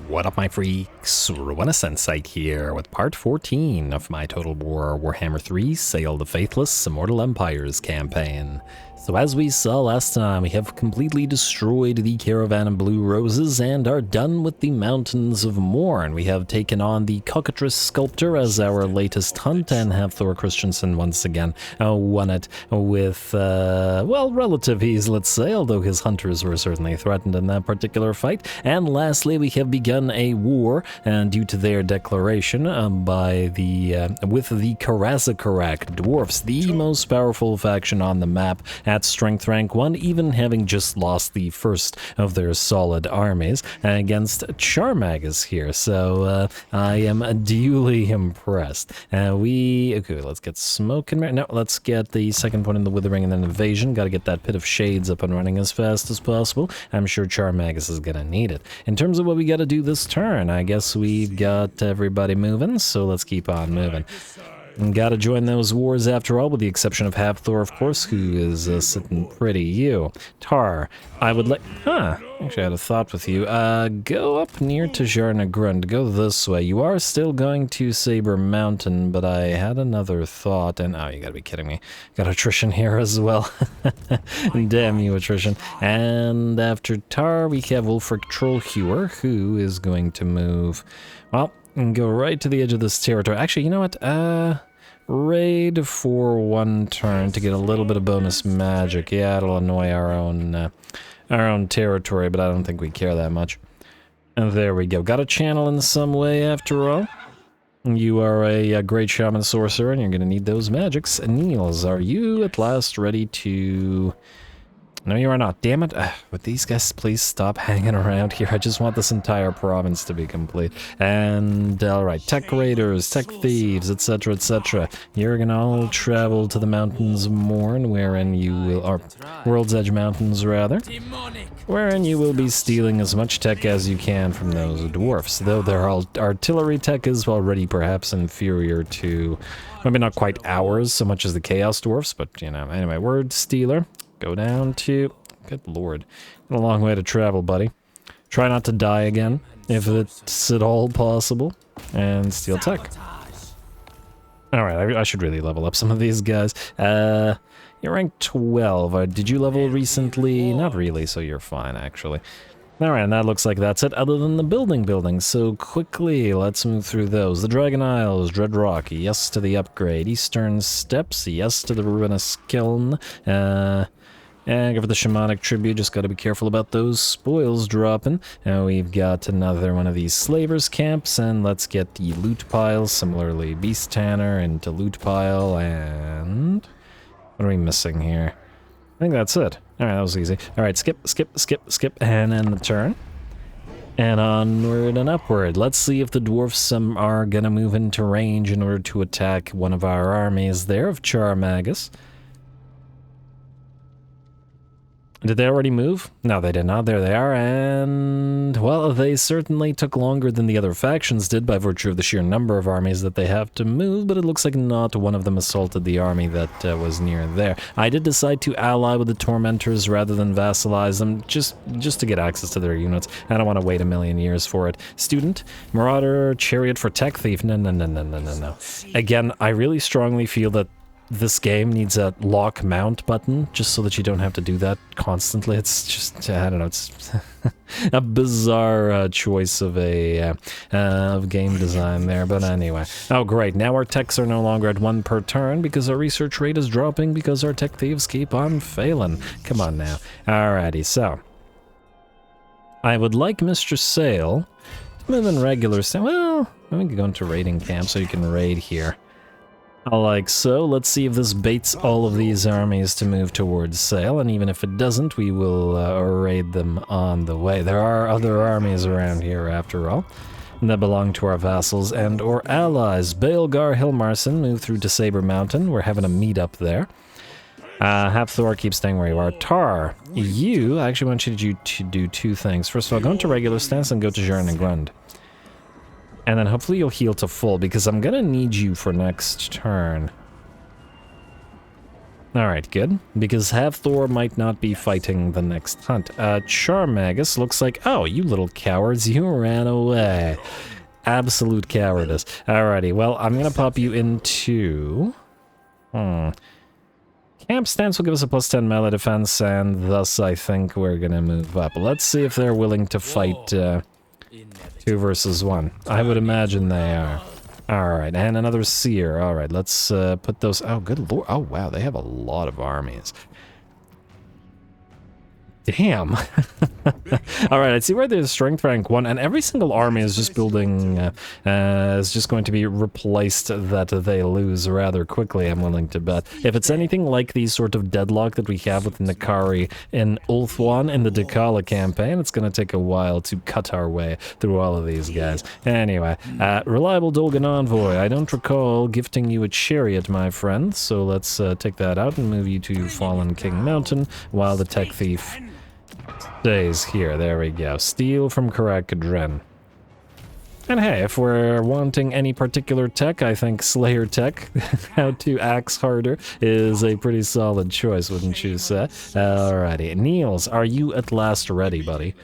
What up, my freaks? RuinouSinsight here with part 14 of my Total War Warhammer 3 Sayl the Faithless Immortal Empires campaign. So as we saw last time, we have completely destroyed the Caravan of Blue Roses and are done with the Mountains of Morn. We have taken on the Cockatrice Sculptor as our latest hunt, and have Thor Christensen once again won it with, well, relative ease, let's say, although his hunters were certainly threatened in that particular fight. And lastly, we have begun a war, and due to their declaration by the with the Karazakarak Dwarfs, the most powerful faction on the map at strength rank 1, even having just lost the first of their solid armies against Charmagus here. So I am duly impressed. Okay, let's get smoking. No, let's get the second point in the Withering and then Invasion. Got to get that Pit of Shades up and running as fast as possible. I'm sure Charmagus is gonna need it. In terms of what we got to do this turn, I guess we've got everybody moving, so let's keep on moving. Gotta join those wars after all, with the exception of Thor, of course, who is sitting pretty. You, Tar, I would like... actually I had a thought with you. Go up near Tajarna Grund. Go this way. You are still going to Saber Mountain, but I had another thought, and... oh, you gotta be kidding me. Got attrition here as well. Damn you, attrition. And after Tar, we have Ulfric Trollhewer, who is going to move... well, and go right to the edge of this territory. Actually, you know what? Raid for one turn to get a little bit of bonus magic. Yeah, it'll annoy our own territory, but I don't think we care that much. And there we go. Got a channel in some way after all. You are a great shaman sorcerer, and you're going to need those magics. Niels, are you at last ready to... no, you are not. Damn it. Would these guys please stop hanging around here? I just want this entire province to be complete. And, alright, tech raiders, tech thieves, etc., etc. You're gonna all travel to the Mountains of Morn, wherein you will... or World's Edge Mountains, rather. Wherein you will be stealing as much tech as you can from those dwarfs. Though their artillery tech is already perhaps inferior to... maybe not quite ours so much as the Chaos Dwarfs, but, you know, anyway, word stealer. Go down to... good lord. Got a long way to travel, buddy. Try not to die again, if it's at all possible. And steal tech. Alright, I should really level up some of these guys. You're rank 12. Did you level recently? Not really, so you're fine, actually. Alright, and that looks like that's it, other than the building. So quickly, let's move through those. The Dragon Isles, Dread Rock, yes to the upgrade. Eastern Steppes, yes to the Ruinous Kiln. And go for the Shamanic Tribute, just gotta be careful about those spoils dropping. Now we've got another one of these Slavers camps, and let's get the loot piles, similarly Beast Tanner into loot pile, and... what are we missing here? I think that's it. Alright, that was easy. Alright, skip, and then the turn. And onward and upward. Let's see if the dwarfs are gonna move into range in order to attack one of our armies there of Charmagus. Did they already move? No, they did not. There they are, and... well, they certainly took longer than the other factions did by virtue of the sheer number of armies that they have to move, but it looks like not one of them assaulted the army that was near there. I did decide to ally with the Tormentors rather than vassalize them, just to get access to their units. I don't want to wait a million years for it. Student, Marauder, Chariot for Tech Thief, no. Again, I really strongly feel that this game needs a lock mount button, just so that you don't have to do that constantly. It's just, I don't know, it's a bizarre choice of a of game design there, but anyway. Oh great, now our techs are no longer at 1 per turn because our research rate is dropping because our tech thieves keep on failing. Come on now. Alrighty, so I would like Mr. Sayl to move in regular style. Well, let me go into raiding camp so you can raid here. Like so. Let's see if this baits all of these armies to move towards Sayl, and even if it doesn't, we will raid them on the way. There are other armies around here, after all, that belong to our vassals and or allies. Baelgar Hilmarson, move through to Saber Mountain. We're having a meet up there. Thor, keep staying where you are. Tar, you, I actually want you to do 2 things. First of all, go into regular stance and go to Tajarna Grund. And then hopefully you'll heal to full, because I'm gonna need you for next turn. Alright, good. Because Havthor might not be fighting the next hunt. Charmagus looks like... Oh, you little cowards, you ran away. Absolute cowardice. Alrighty, well, I'm gonna pop you into... Camp stance will give us a plus 10 melee defense, and thus I think we're gonna move up. Let's see if they're willing to fight 2 versus 1. I would imagine they are. Alright, and another seer. Alright, let's put those... Oh, good lord. Oh, wow, they have a lot of armies. Damn. Alright, I see where there's strength rank 1, and every single army is just building, is just going to be replaced that they lose rather quickly, I'm willing to bet. If it's anything like the sort of deadlock that we have with Nakari in Ulthuan in the Dakala campaign, it's going to take a while to cut our way through all of these guys. Anyway, reliable Dolgan envoy. I don't recall gifting you a chariot, my friend, so let's take that out and move you to Fallen King Mountain, while the tech thief stays here. There we go. Steal from Karakadren. And hey, if we're wanting any particular tech, I think Slayer tech, how to axe harder, is a pretty solid choice, wouldn't you say? Alrighty. Niels, are you at last ready, buddy?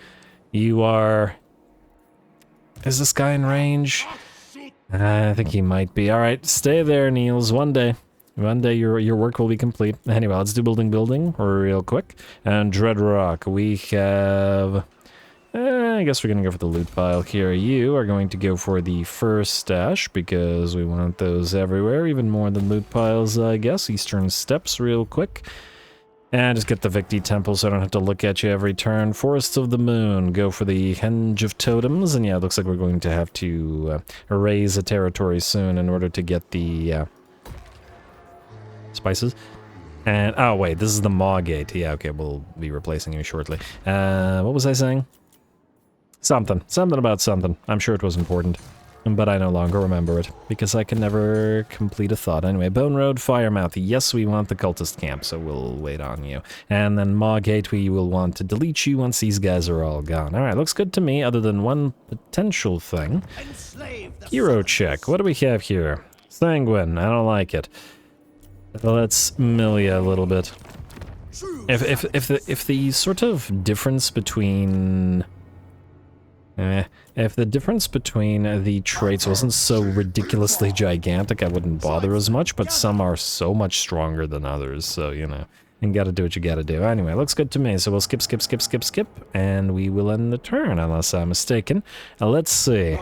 You are... Is this guy in range? I think he might be. Alright, stay there, Niels. One day your work will be complete. Anyway, let's do building real quick. And Dreadrock, we have... I guess we're gonna go for the loot pile here. You are going to go for the first stash, because we want those everywhere, even more than loot piles, I guess. Eastern Steppes real quick. And just get the Victi Temple so I don't have to look at you every turn. Forests of the Moon, go for the Henge of Totems. And yeah, it looks like we're going to have to erase a territory soon in order to get the... spices. And, oh wait, this is the Maw Gate. Yeah, okay, we'll be replacing you shortly. What was I saying? Something about something. I'm sure it was important, but I no longer remember it, because I can never complete a thought. Anyway, Bone Road, Firemouth. Yes, we want the cultist camp, so we'll wait on you. And then Maw Gate, we will want to delete you once these guys are all gone. Alright, looks good to me, other than one potential thing. Hero check. What do we have here? Sanguine. I don't like it. Let's mill you a little bit. If the sort of difference between... if the difference between the traits wasn't so ridiculously gigantic, I wouldn't bother as much, but some are so much stronger than others, so, you know, you gotta do what you gotta do. Anyway, looks good to me, so we'll skip, and we will end the turn, unless I'm mistaken. Let's see.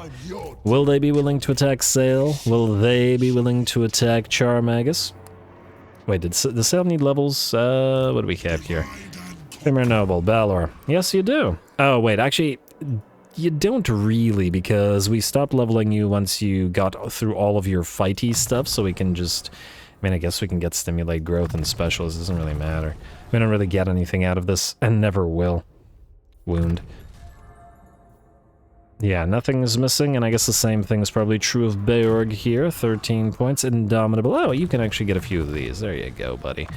Will they be willing to attack Sayl? Will they be willing to attack Charmagus? Wait, does Sayl need levels? What do we have here? Premier Noble, Balor. Yes, you do. Oh, wait, actually... You don't really, because we stopped leveling you once you got through all of your fighty stuff, so we can just... I mean, I guess we can get Stimulate Growth and Specials, it doesn't really matter. We don't really get anything out of this, and never will. Wound. Yeah, nothing's missing, and I guess the same thing is probably true of Beorg here. 13 points, Indomitable. Oh, you can actually get a few of these. There you go, buddy.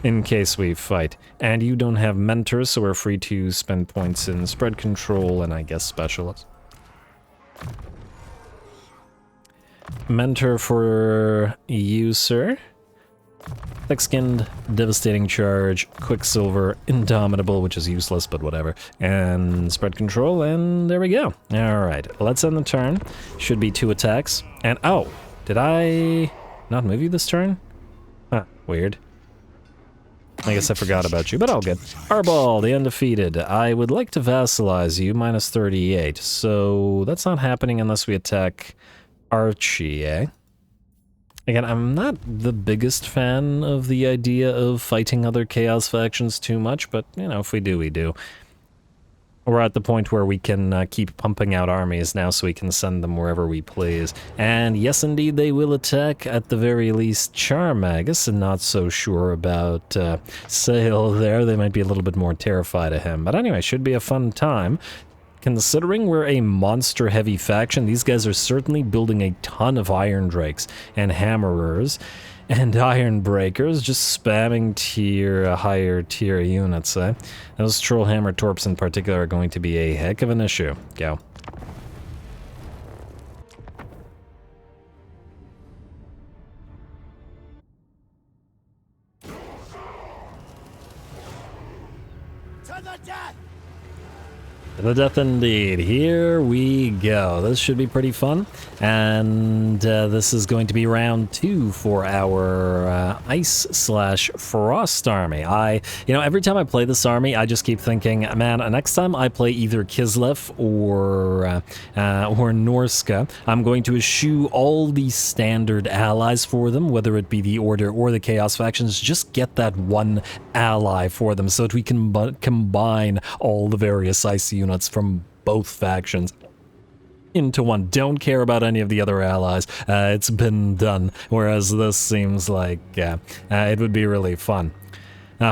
In case we fight. And you don't have Mentors, so we're free to spend points in Spread Control and I guess Specialist. Mentor for you, sir. Thick-skinned, Devastating Charge, Quicksilver, Indomitable, which is useless, but whatever, and Spread Control, and there we go. Alright, let's end the turn. Should be 2 attacks. And, oh, did I not move you this turn? Huh, weird. I guess I forgot about you, but all good. Arbol, the Undefeated. I would like to vassalize you, minus 38, so that's not happening unless we attack Archie, eh? Again, I'm not the biggest fan of the idea of fighting other Chaos factions too much, but, you know, if we do, we do. We're at the point where we can keep pumping out armies now so we can send them wherever we please. And yes, indeed, they will attack, at the very least, Charmagus, and not so sure about Sayl there. They might be a little bit more terrified of him. But anyway, should be a fun time. Considering we're a monster-heavy faction, these guys are certainly building a ton of Iron Drakes and Hammerers and Iron Breakers, just spamming higher tier units, eh? Those Trollhammer Torps in particular are going to be a heck of an issue. Go. The death indeed. Here we go. This should be pretty fun. And this is going to be round 2 for our Ice/Frost army. Every time I play this army, I just keep thinking, man, next time I play either Kislev or Norsca, I'm going to eschew all the standard allies for them, whether it be the Order or the Chaos factions. Just get that one ally for them so that we can combine all the various ice units from both factions into one. Don't care about any of the other allies. It's been done. Whereas this seems like it would be really fun.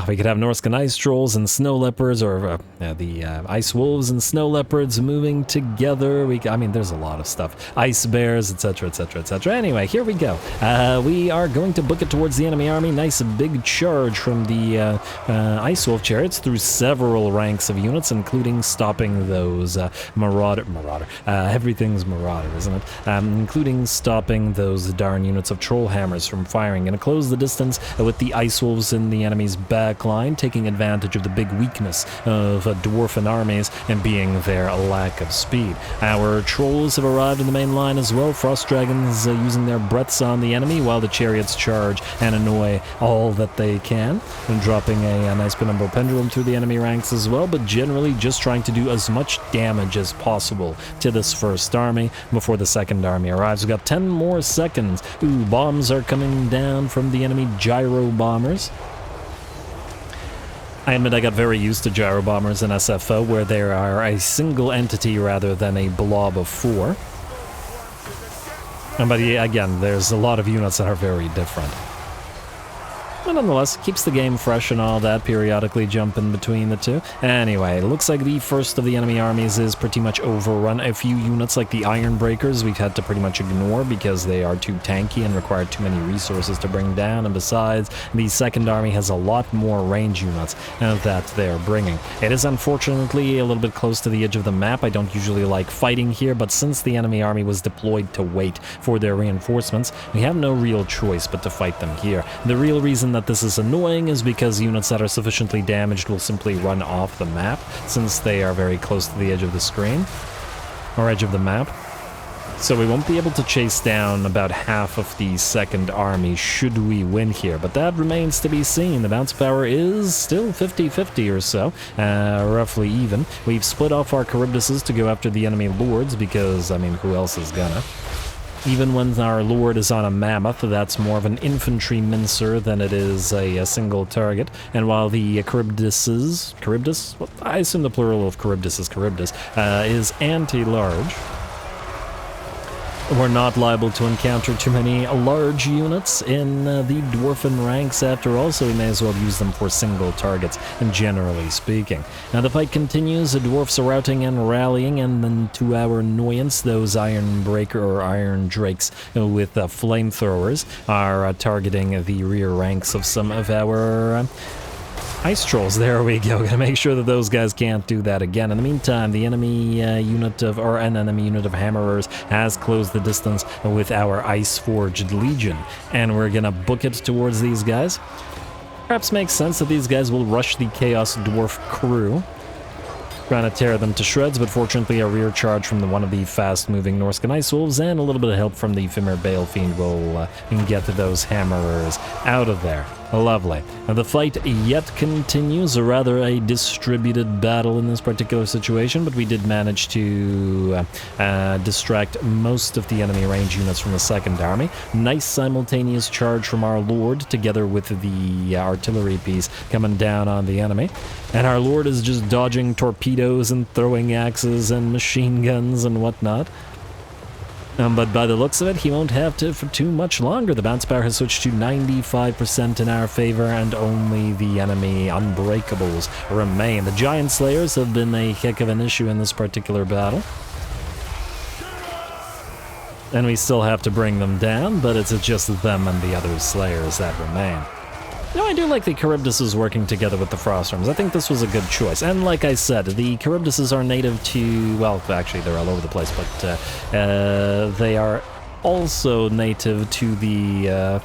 We could have Norscan ice trolls and snow leopards, or the ice wolves and snow leopards moving together. There's a lot of stuff. Ice bears, etc., etc., etc. Anyway, here we go. We are going to book it towards the enemy army. Nice big charge from the ice wolf chariots through several ranks of units, including stopping those marauder. Everything's marauder, isn't it? Including stopping those darn units of troll hammers from firing. Gonna close the distance with the ice wolves in the enemy's back line, taking advantage of the big weakness of dwarfen armies and being their lack of speed. Our trolls have arrived in the main line as well. Frost dragons using their breaths on the enemy while the chariots charge and annoy all that they can, and dropping a nice penumbral pendulum through the enemy ranks as well, but generally just trying to do as much damage as possible to this first army before the second army arrives. We've got 10 more seconds. Ooh, bombs are coming down from the enemy gyro bombers. I admit I got very used to gyro bombers in SFO, where they are a single entity rather than a blob of 4. But again, there's a lot of units that are very different. But nonetheless, keeps the game fresh and all that, periodically jumping between the two. Anyway, it looks like the first of the enemy armies is pretty much overrun. A few units like the Iron Breakers we've had to pretty much ignore because they are too tanky and require too many resources to bring down, and besides, the second army has a lot more range units that they're bringing. It is unfortunately a little bit close to the edge of the map. I don't usually like fighting here, but since the enemy army was deployed to wait for their reinforcements, we have no real choice but to fight them here. The real reason that this is annoying is because units that are sufficiently damaged will simply run off the map, since they are very close to the edge of the screen, or edge of the map. So we won't be able to chase down about half of the second army should we win here, but that remains to be seen. The bounce power is still 50-50 or so, roughly even. We've split off our Charybdises to go after the enemy lords because, who else is gonna? Even when our lord is on a mammoth, that's more of an infantry mincer than it is a single target. And while the Charybdis? Well, I assume the plural of Charybdis is Charybdis, is anti-large. We're not liable to encounter too many large units in the dwarfen ranks after all, so we may as well use them for single targets, and generally speaking. Now the fight continues, the dwarfs are routing and rallying, and then to our annoyance, those Iron Breaker or Iron Drakes with flamethrowers are targeting the rear ranks of some of our ice trolls. There we go. Gonna make sure that those guys can't do that again. In the meantime, the enemy unit of hammerers has closed the distance with our ice forged legion, and we're gonna book it towards these guys. Perhaps makes sense that these guys will rush the Chaos Dwarf crew, trying to tear them to shreds, but fortunately a rear charge from one of the fast-moving Norscan Ice Wolves and a little bit of help from the Fimir Balefiend will get those hammerers out of there. Lovely. Now the fight yet continues, or rather a distributed battle in this particular situation, but we did manage to distract most of the enemy range units from the second army. Nice simultaneous charge from our lord together with the artillery piece coming down on the enemy. And our lord is just dodging torpedoes and throwing axes and machine guns and whatnot. But by the looks of it, he won't have to for too much longer. The bounce power has switched to 95% in our favor, and only the enemy Unbreakables remain. The Giant Slayers have been a heck of an issue in this particular battle, and we still have to bring them down, but it's just them and the other Slayers that remain. No, I do like the Charybdises working together with the Frostorms. I think this was a good choice. And like I said, the Charybdises are native to, well, actually they're all over the place, but they are also native to the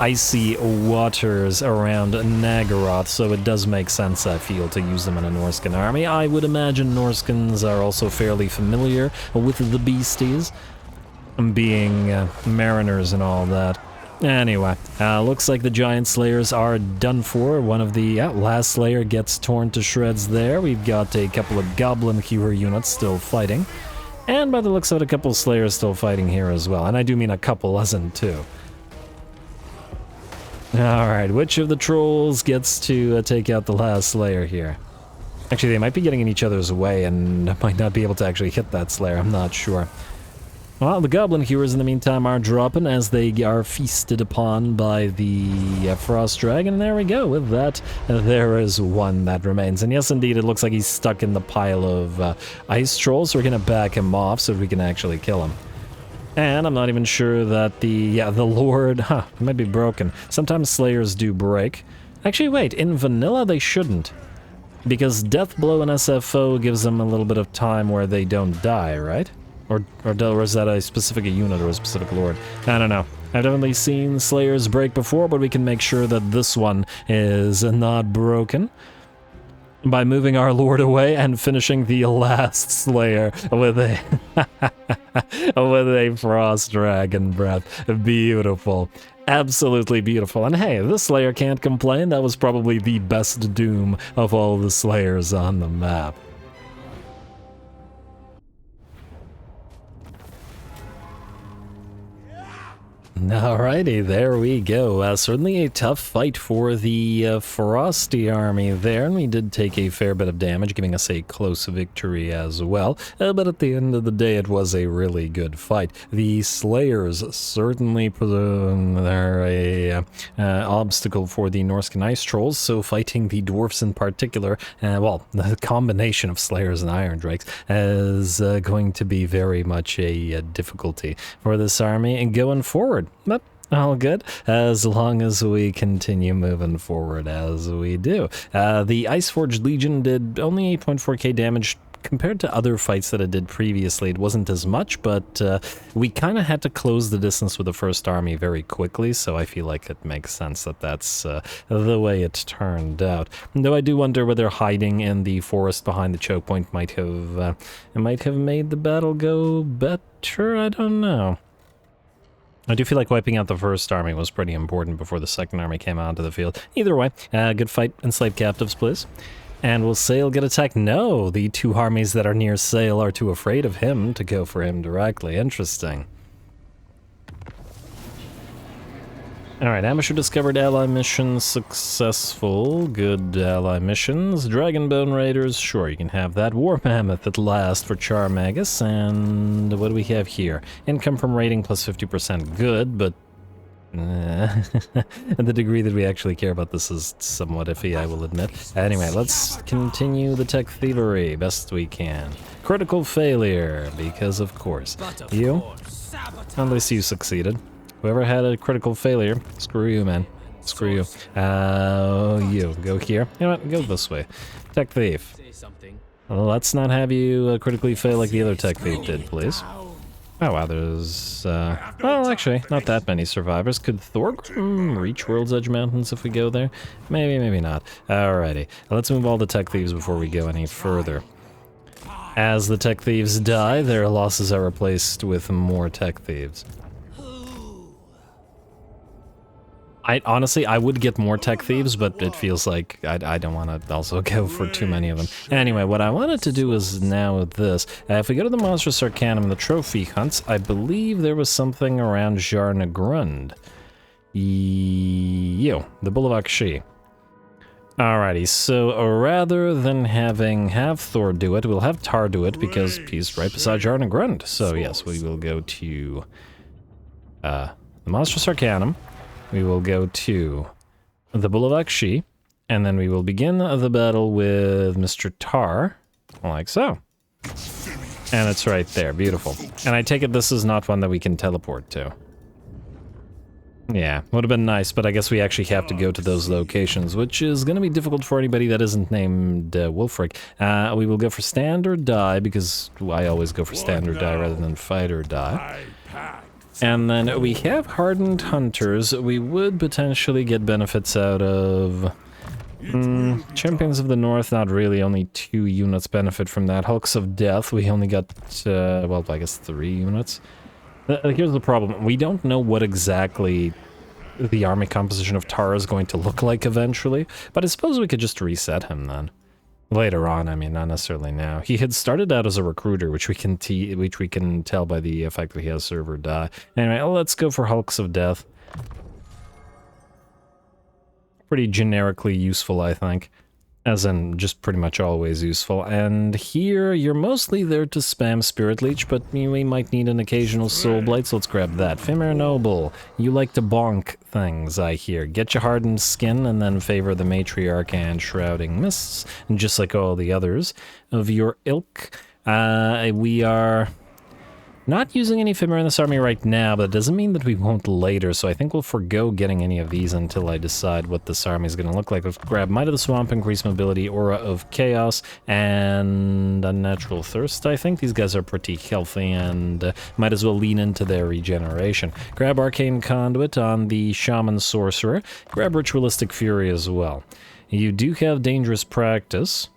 icy waters around Nagaroth, so it does make sense, I feel, to use them in a Norscan army. I would imagine Norscans are also fairly familiar with the beasties, being mariners and all that. Anyway, looks like the giant slayers are done for. One of the last slayer gets torn to shreds there. We've got a couple of goblin hero units still fighting. And by the looks of it, a couple of slayers still fighting here as well. And I do mean a couple, as in two. Alright, which of the trolls gets to take out the last slayer here? Actually, they might be getting in each other's way and might not be able to actually hit that slayer. I'm not sure. Well, the goblin heroes in the meantime are dropping as they are feasted upon by the frost dragon. And there we go. With that, there is one that remains. And yes, indeed, it looks like he's stuck in the pile of ice trolls. So we're going to back him off so we can actually kill him. And I'm not even sure that the Lord, it might be broken. Sometimes slayers do break. Actually, wait, in vanilla they shouldn't. Because Death Blow and SFO gives them a little bit of time where they don't die, right? Or is that a specific unit or a specific lord? I don't know. I've definitely seen slayers break before, but we can make sure that this one is not broken by moving our lord away and finishing the last slayer with a with a frost dragon breath. Beautiful. Absolutely beautiful. And hey, the slayer can't complain. That was probably the best doom of all the slayers on the map. Alrighty, there we go. Certainly a tough fight for the Frosty army there, and we did take a fair bit of damage, giving us a close victory as well. But at the end of the day, it was a really good fight. The Slayers certainly are a obstacle for the Norscan Ice Trolls, so fighting the Dwarfs in particular, well, the combination of Slayers and Iron Drakes is going to be very much a difficulty for this army and going forward. But all good, as long as we continue moving forward as we do. The Iceforged Legion did only 8.4k damage compared to other fights that it did previously. It wasn't as much, but we kind of had to close the distance with the first army very quickly, so I feel like it makes sense that that's the way it turned out. Though I do wonder whether hiding in the forest behind the choke point might have made the battle go better. I don't know. I do feel like wiping out the first army was pretty important before the second army came onto the field. Either way, good fight. Enslave captives, please. And will Sayl get attacked? No, the two armies that are near Sayl are too afraid of him to go for him directly. Interesting. Alright, amateur discovered ally mission successful. Good ally missions. Dragonbone Raiders, sure, you can have that. War Mammoth at last for Charmagus. And what do we have here? Income from raiding plus 50%. Good, but the degree that we actually care about this is somewhat iffy, I will admit. Anyway, let's continue the tech thievery best we can. Critical failure, because of course. You? At least you succeeded. Whoever had a critical failure, screw you, man. Screw you. You, go here. You know what, go this way. Tech thief. Let's not have you critically fail like the other tech thief did, please. Oh wow, there's, well, actually, not that many survivors. Could Thorgrim reach World's Edge Mountains if we go there? Maybe, maybe not. Alrighty, let's move all the tech thieves before we go any further. As the tech thieves die, their losses are replaced with more tech thieves. Honestly, I would get more tech thieves, but it feels like I don't want to also go for too many of them. Anyway, what I wanted to do is now this. If we go to the Monstrous Arcanum, the trophy hunts, I believe there was something around Jarnagrund. The Bull of Akshi. Alrighty, so rather than have Thor do it, we'll have Tar do it because he's right beside Jarnagrund. So yes, we will go to the Monstrous Arcanum. We will go to the Bull of Akshi, and then we will begin the battle with Mr. Tar, like so. And it's right there, beautiful. And I take it this is not one that we can teleport to. Yeah, would have been nice, but I guess we actually have to go to those locations, which is going to be difficult for anybody that isn't named Wulfric. We will go for stand or die, because I always go for stand or die rather than fight or die. And then we have hardened hunters. We would potentially get benefits out of... Champions of the North, not really. Only 2 units benefit from that. Hulks of Death, we only got, well, I guess 3 units. Here's the problem. We don't know what exactly the army composition of Tara is going to look like eventually, but I suppose we could just reset him then. Later on, I mean, not necessarily now. He had started out as a recruiter, which we can tell by the fact that he has server die. Anyway, let's go for Hulks of Death. Pretty generically useful, I think. As in, just pretty much always useful. And here, you're mostly there to spam Spirit Leech, but we might need an occasional Soul Blight, so let's grab that. Femir Noble, you like to bonk things, I hear. Get your hardened skin, and then favor the Matriarch and Shrouding Mists, just like all the others of your ilk. We are... not using any Femir in this army right now, but it doesn't mean that we won't later, so I think we'll forgo getting any of these until I decide what this army is going to look like. Let's grab Might of the Swamp, Increased Mobility, Aura of Chaos, and Unnatural Thirst, I think. These guys are pretty healthy and might as well lean into their regeneration. Grab Arcane Conduit on the Shaman Sorcerer. Grab Ritualistic Fury as well. You do have Dangerous Practice,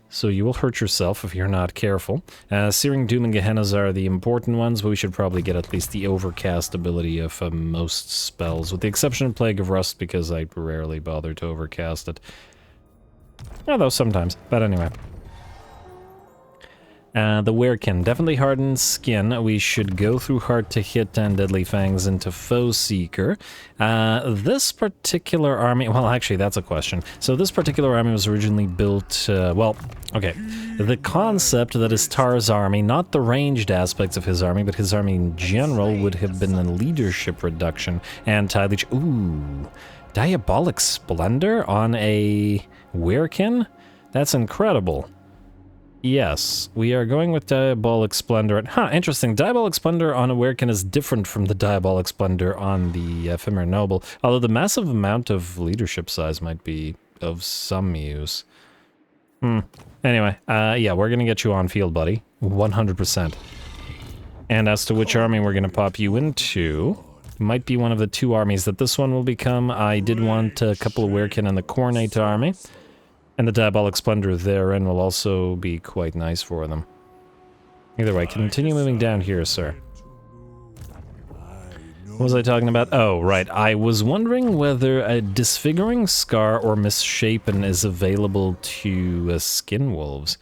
so you will hurt yourself if you're not careful. Searing Doom and Gehennas are the important ones, but we should probably get at least the Overcast ability of most spells, with the exception of Plague of Rust, because I rarely bother to overcast it. Although sometimes, but anyway. The Werekin, definitely hardened skin. We should go through Hard to Hit and Deadly Fangs into Foe Seeker. This particular army, well, actually, that's a question. So this particular army was originally built, well, okay. The concept that is Tar's army, not the ranged aspects of his army, but his army in general, would have been a leadership reduction. Anti-leech, ooh, Diabolic Splendor on a Werekin? That's incredible. Yes, we are going with Diabolic Splendor. Huh, interesting. Diabolic Splendor on a Werekin is different from the Diabolic Splendor on the Femir Noble, although the massive amount of leadership size might be of some use. Anyway, yeah, we're gonna get you on field, buddy. 100%. And as to which army we're gonna pop you into, might be one of the 2 armies that this one will become. I did want a couple of Werekin in the Cornate army. And the Diabolic Splendor therein will also be quite nice for them. Either way, continue moving down here, sir. What was I talking about? Oh, right. I was wondering whether a Disfiguring Scar or Misshapen is available to Skinwolves.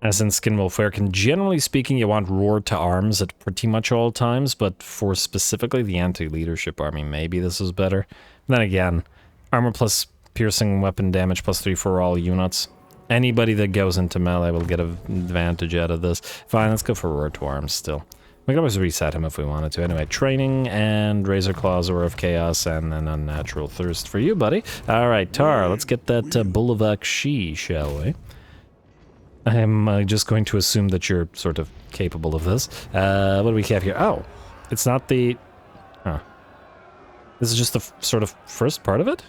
As in Skinwolf Werekin, generally speaking, you want Roar to Arms at pretty much all times, but for specifically the anti-leadership army, maybe this is better. Then again, armor plus piercing weapon damage +3 for all units. Anybody that goes into melee will get an advantage out of this. Fine, let's go for Roar to Arms still. We can always reset him if we wanted to. Anyway, Training and Razor Claws, Aura of Chaos, and then Unnatural Thirst for you, buddy. Alright, Tar, let's get that Bull of Akshi, shall we? I'm just going to assume that you're sort of capable of this. What do we have here? Oh, it's not the... Huh. This is just the sort of first part of it?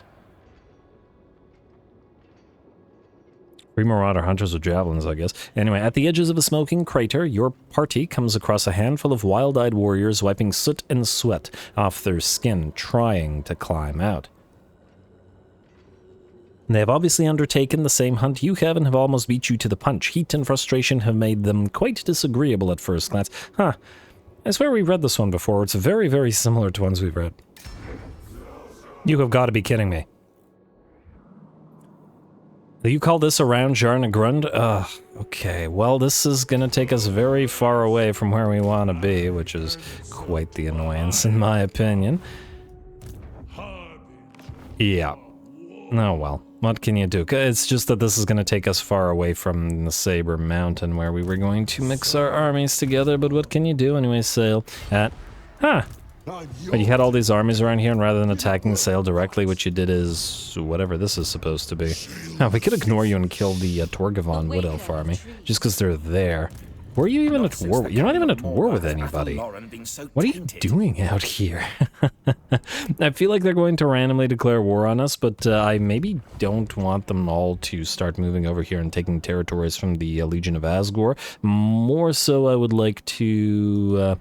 3 Marauder Hunters with Javelins, I guess. Anyway, at the edges of a smoking crater, your party comes across a handful of wild-eyed warriors wiping soot and sweat off their skin, trying to climb out. They have obviously undertaken the same hunt you have and have almost beat you to the punch. Heat and frustration have made them quite disagreeable at first glance. Huh. I swear we've read this one before. It's very, very similar to ones we've read. You have got to be kidding me. Do you call this around Jarna Grund? Ugh, okay. Well, this is gonna take us very far away from where we want to be, which is quite the annoyance, in my opinion. Yeah. Oh well, what can you do? It's just that this is gonna take us far away from the Saber Mountain, where we were going to mix our armies together, but what can you do anyway, Sayl? Huh. But you had all these armies around here, and rather than attacking Sayl directly, what you did is whatever this is supposed to be. Now, we could ignore you and kill the Torgavon Wood Elf army, just because they're there. Were you even at war? You're not even at war with anybody. What are you doing out here? I feel like they're going to randomly declare war on us, but I maybe don't want them all to start moving over here and taking territories from the Legion of Asgore. More so, I would like to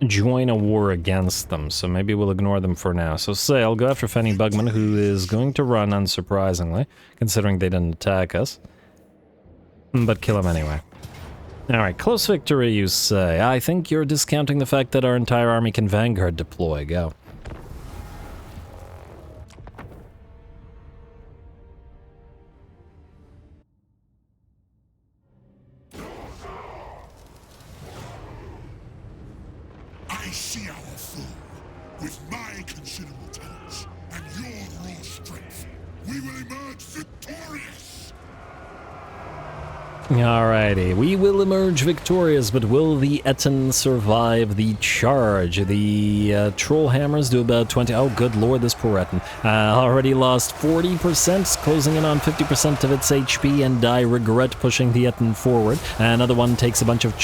join a war against them, so maybe we'll ignore them for now. So Sayl, go after Fenny Bugman, who is going to run, unsurprisingly, considering they didn't attack us. But kill him anyway. Alright, close victory, you say. I think you're discounting the fact that our entire army can Vanguard deploy. Go. I see our foe. With my considerable talents and your raw strength, we will emerge victorious! Alrighty, we will emerge victorious, but will the Etten survive the charge? The troll hammers do about 20. Oh, good lord, this poor Etten. Already lost 40%, closing in on 50% of its HP, and I regret pushing the Etten forward. Another one takes a bunch of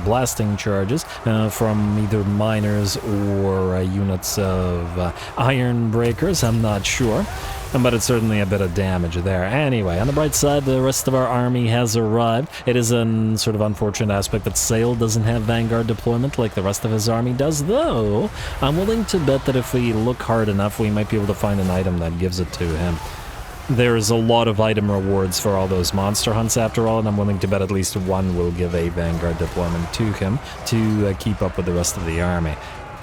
blasting charges from either miners or units of iron breakers, I'm not sure. But it's certainly a bit of damage there. Anyway, on the bright side, the rest of our army has arrived. It is a sort of unfortunate aspect that Sayl doesn't have Vanguard deployment like the rest of his army does, though I'm willing to bet that if we look hard enough, we might be able to find an item that gives it to him. There's a lot of item rewards for all those monster hunts after all, and I'm willing to bet at least one will give a Vanguard deployment to him to keep up with the rest of the army.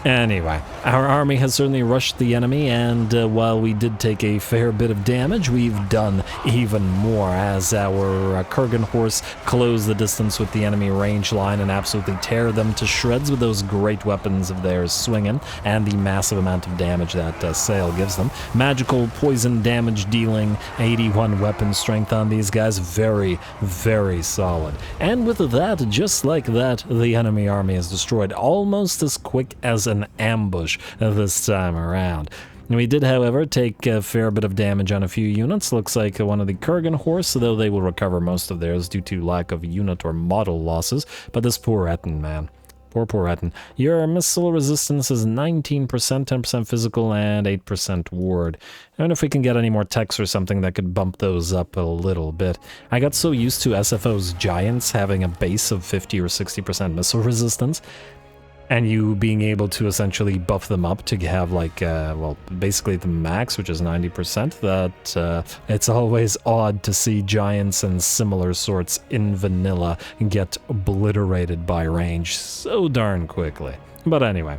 Anyway, our army has certainly rushed the enemy, and while we did take a fair bit of damage, we've done even more as our Kurgan horse close the distance with the enemy range line and absolutely tear them to shreds with those great weapons of theirs swinging, and the massive amount of damage that Sayl gives them. Magical poison damage dealing, 81 weapon strength on these guys, very, very solid. And with that, just like that, the enemy army is destroyed almost as quick as an ambush this time around. We did, however, take a fair bit of damage on a few units. Looks like one of the Kurgan horse, though they will recover most of theirs due to lack of unit or model losses. But this poor Etten, man. Poor Etten. Your missile resistance is 19%, 10% physical, and 8% ward. I wonder if we can get any more techs or something that could bump those up a little bit. I got so used to SFO's giants having a base of 50 or 60% missile resistance, and you being able to essentially buff them up to have like, well, basically the max, which is 90%, that it's always odd to see giants and similar sorts in vanilla get obliterated by range so darn quickly. But anyway.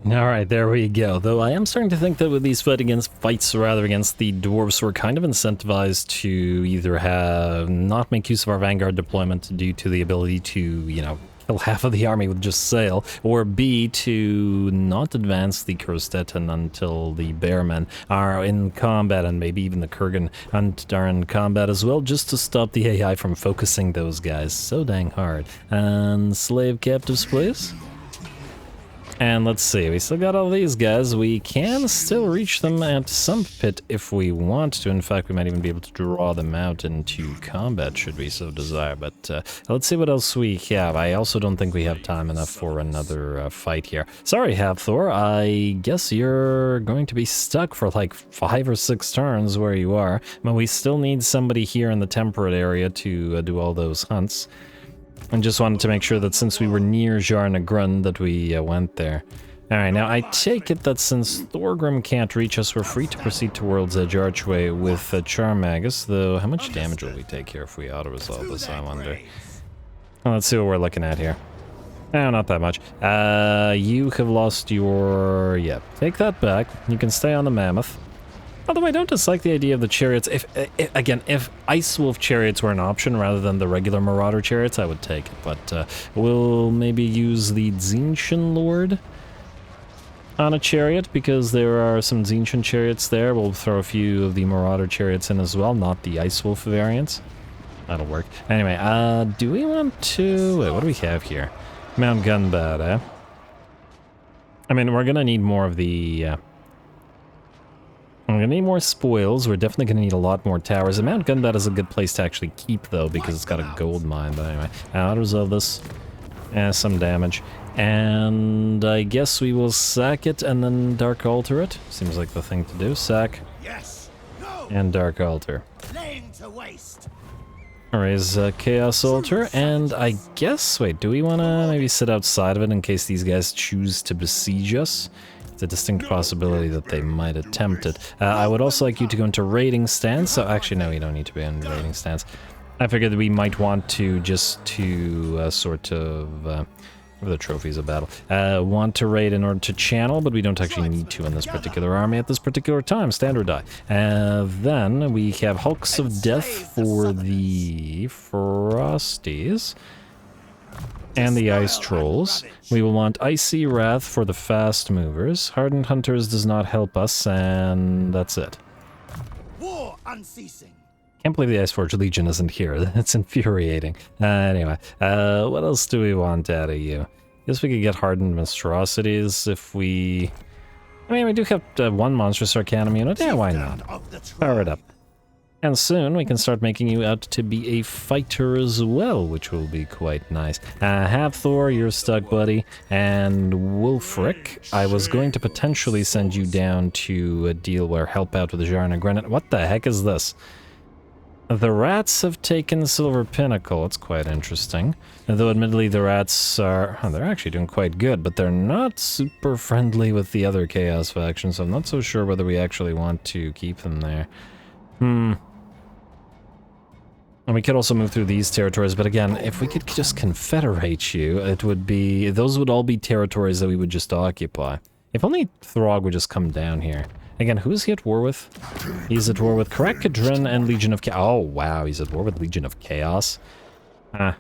Alright, there we go. Though I am starting to think that with these fights against the Dwarfs, we're kind of incentivized to either not make use of our Vanguard deployment due to the ability to, you know, kill half of the army with just Sayl, or B, to not advance the Cursed Etten until the Bearmen are in combat, and maybe even the Kurgan are in combat as well, just to stop the AI from focusing those guys so dang hard. And slave captives, please. And let's see, we still got all these guys. We can still reach them at some pit if we want to. In fact, we might even be able to draw them out into combat should we so desire. But let's see what else we have. I also don't think we have time enough for another fight here. Sorry, Havthor, I guess you're going to be stuck for like 5 or 6 turns where you are. But we still need somebody here in the temperate area to do all those hunts. And just wanted to make sure that since we were near Jarnagrund that we went there. Alright, now I take it that since Thorgrim can't reach us, we're free to proceed to World's Edge Archway with Charmagus, though how much damage will we take here if we auto-resolve this, I wonder? Well, let's see what we're looking at here. Oh, not that much. You have lost your... yeah, take that back. You can stay on the Mammoth. Although I don't dislike the idea of the chariots. If Ice Wolf chariots were an option rather than the regular Marauder chariots, I would take it. But we'll maybe use the Tzeentch Lord on a chariot, because there are some Tzeentch chariots there. We'll throw a few of the Marauder chariots in as well, not the Ice Wolf variants. That'll work. Anyway, do we want to... wait, what do we have here? Mount Gunbat, eh? I mean, we're gonna need more of the... I'm gonna need more spoils. We're definitely gonna need a lot more towers. A Mount Gunbat is a good place to actually keep, though, because it's got a gold mine. But anyway, I'll resolve this. Some damage. And I guess we will sack it and then Dark Altar it. Seems like the thing to do. Sack. Yes. No. And Dark Altar. Laying to waste. Raise Chaos Altar, and I guess... Wait, do we want to maybe sit outside of it in case these guys choose to besiege us? It's a distinct possibility that they might attempt it. I would also like you to go into raiding stance. So actually, no, you don't need to be in raiding stance. I figured that we might want to just to sort of... the trophies of battle. Want to raid in order to channel, but we don't actually need to in this particular army at this particular time. Standard die. Then we have Hulks of Death for the Frosties. And the Ice Trolls. We will want Icy Wrath for the Fast Movers. Hardened Hunters does not help us, and that's it. War unceasing. Can't believe the Iceforge Legion isn't here. That's infuriating. Anyway, what else do we want out of you? Guess we could get Hardened Monstrosities if we... I mean, we do have one Monstrous Arcanum unit. Yeah, why not? Power it up. And soon we can start making you out to be a fighter as well, which will be quite nice. Thor, you're stuck, buddy. And Wulfric, I was going to potentially send you down to a deal where help out with the Jarna Granite. What the heck is this? The rats have taken Silver Pinnacle. It's quite interesting. Though admittedly the rats are... Oh, they're actually doing quite good, but they're not super friendly with the other Chaos factions, so I'm not so sure whether we actually want to keep them there. And we could also move through these territories, but again, if we could just confederate you, it would be... Those would all be territories that we would just occupy. If only Throg would just come down here. Again, who is he at war with? He's at war with Karak-Kadrin and Legion of Chaos. Oh, wow, he's at war with Legion of Chaos. If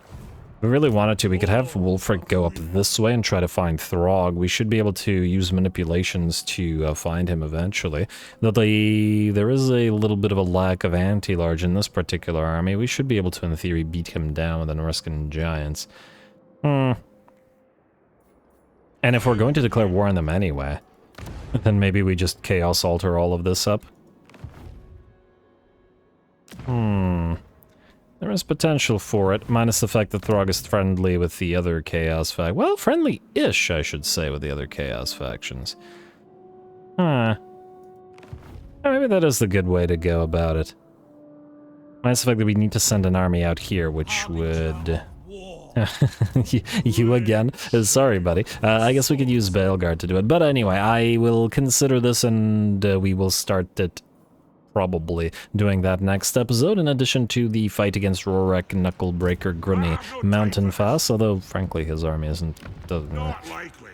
we really wanted to, we could have Wulfric go up this way and try to find Throg. We should be able to use manipulations to find him eventually. Though there is a little bit of a lack of anti-large in this particular army, we should be able to, in theory, beat him down with the Norscan giants. And if we're going to declare war on them anyway... Then maybe we just Chaos Altar all of this up. There is potential for it, minus the fact that Throg is friendly with the other Chaos fact. Well, friendly-ish, I should say, with the other Chaos factions. Maybe that is the good way to go about it. Minus the fact that we need to send an army out here, which would... You again? Sorry, buddy. I guess we could use Baelgard to do it. But anyway, I will consider this and we will start it probably doing that next episode, in addition to the fight against Rorek, Knucklebreaker, Grunny, Mountain Fass, although frankly his army doesn't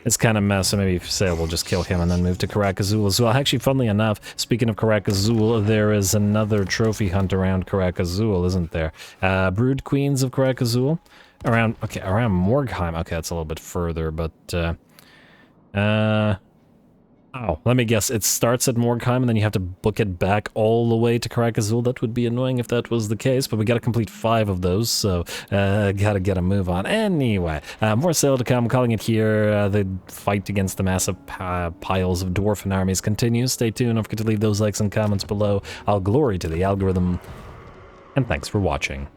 it's kind of mess, so maybe Sayl will just kill him and then move to Karak Azul as well. Actually, funnily enough, speaking of Karak Azul, there is another trophy hunt around Karak Azul, isn't there? Brood Queens of Karak Azul? Around Morgheim. Okay, that's a little bit further, but, oh, let me guess. It starts at Morgheim, and then you have to book it back all the way to Karak Azul. That would be annoying if that was the case, but we gotta complete 5 of those, so, gotta get a move on. Anyway, more Sayl to come. I'm calling it here. The fight against the massive piles of Dwarfen armies continues. Stay tuned. Don't forget to leave those likes and comments below. I'll glory to the algorithm, and thanks for watching.